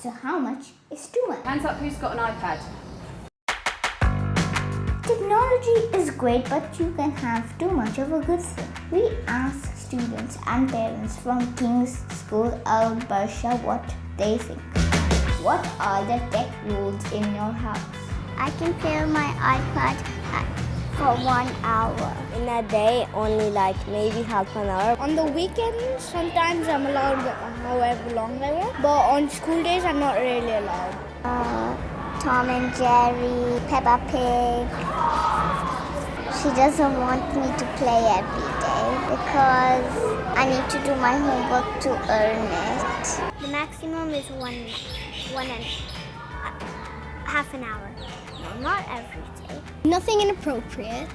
So how much is too much? Hands up who's got an iPad. Technology is great, but you can have too much of a good thing. We asked students and parents from Kings School Al Barsha what they think. What are the tech rules in your house? I can play on my iPad for 1 hour. In a day, only like maybe half an hour. On the weekends, sometimes I'm allowed however long I want, but on school days, I'm not really allowed. Tom and Jerry, Peppa Pig. She doesn't want me to play every day because I need to do my homework to earn it. The maximum is one and half an hour. No, not every day. Nothing inappropriate.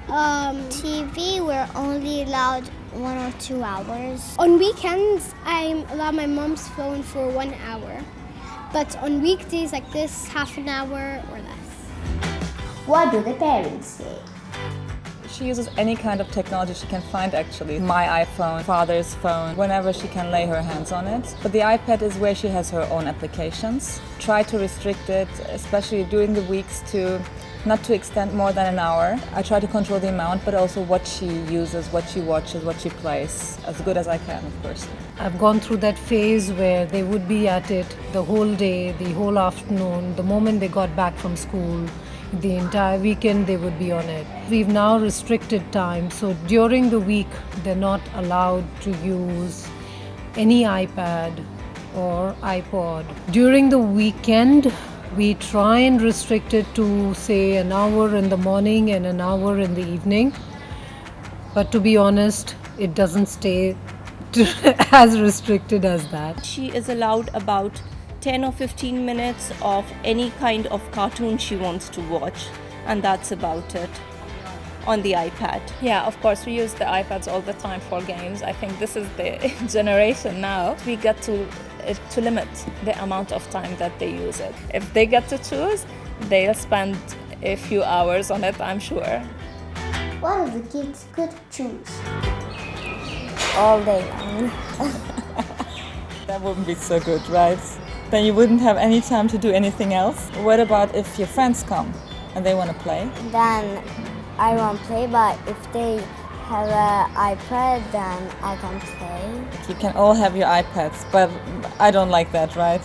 TV, we're only allowed 1 or 2 hours. On weekends, I allow my mom's phone for 1 hour. But on weekdays like this, half an hour or less. What do the parents say? She uses any kind of technology she can find actually. My iPhone, father's phone, whenever she can lay her hands on it. But the iPad is where she has her own applications. Try to restrict it, especially during the weeks, to not to extend more than an hour. I try to control the amount, but also what she uses, what she watches, what she plays, as good as I can, of course. I've gone through that phase where they would be at it the whole day, the whole afternoon, the moment they got back from school. The entire weekend they would be on it. We've now restricted time, so during the week they're not allowed to use any iPad or iPod. During the weekend, we try and restrict it to say an hour in the morning and an hour in the evening. But to be honest, it doesn't stay as restricted as that. She is allowed about 10 or 15 minutes of any kind of cartoon she wants to watch, and that's about it on the iPad. Yeah, of course, we use the iPads all the time for games. I think this is the generation now. We get to limit the amount of time that they use it. If they get to choose, they'll spend a few hours on it, I'm sure. What if the kids could choose? All day long. That wouldn't be so good, right? Then you wouldn't have any time to do anything else. What about if your friends come and they want to play? Then I won't play, but if they have an iPad, then I can play. You can all have your iPads, but I don't like that, right?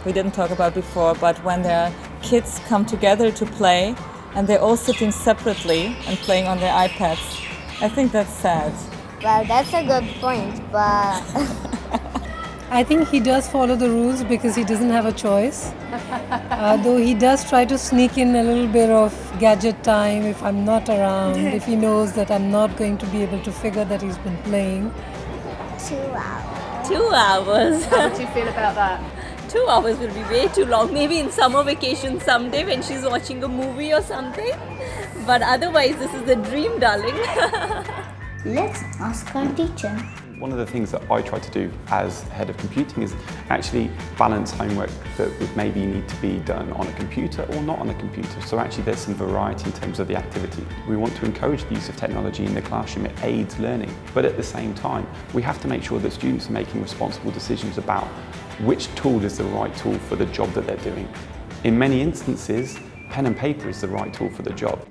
We didn't talk about before, but when their kids come together to play and they're all sitting separately and playing on their iPads, I think that's sad. Well, that's a good point, but... I think he does follow the rules because he doesn't have a choice. Though he does try to sneak in a little bit of gadget time if I'm not around, if he knows that I'm not going to be able to figure that he's been playing. 2 hours. 2 hours. How would you feel about that? 2 hours will be way too long. Maybe in summer vacation someday when she's watching a movie or something. But otherwise, this is the dream, darling. Let's ask our teacher. One of the things that I try to do as head of computing is actually balance homework that would maybe need to be done on a computer or not on a computer. So actually there's some variety in terms of the activity. We want to encourage the use of technology in the classroom. It aids learning. But at the same time, we have to make sure that students are making responsible decisions about which tool is the right tool for the job that they're doing. In many instances, pen and paper is the right tool for the job.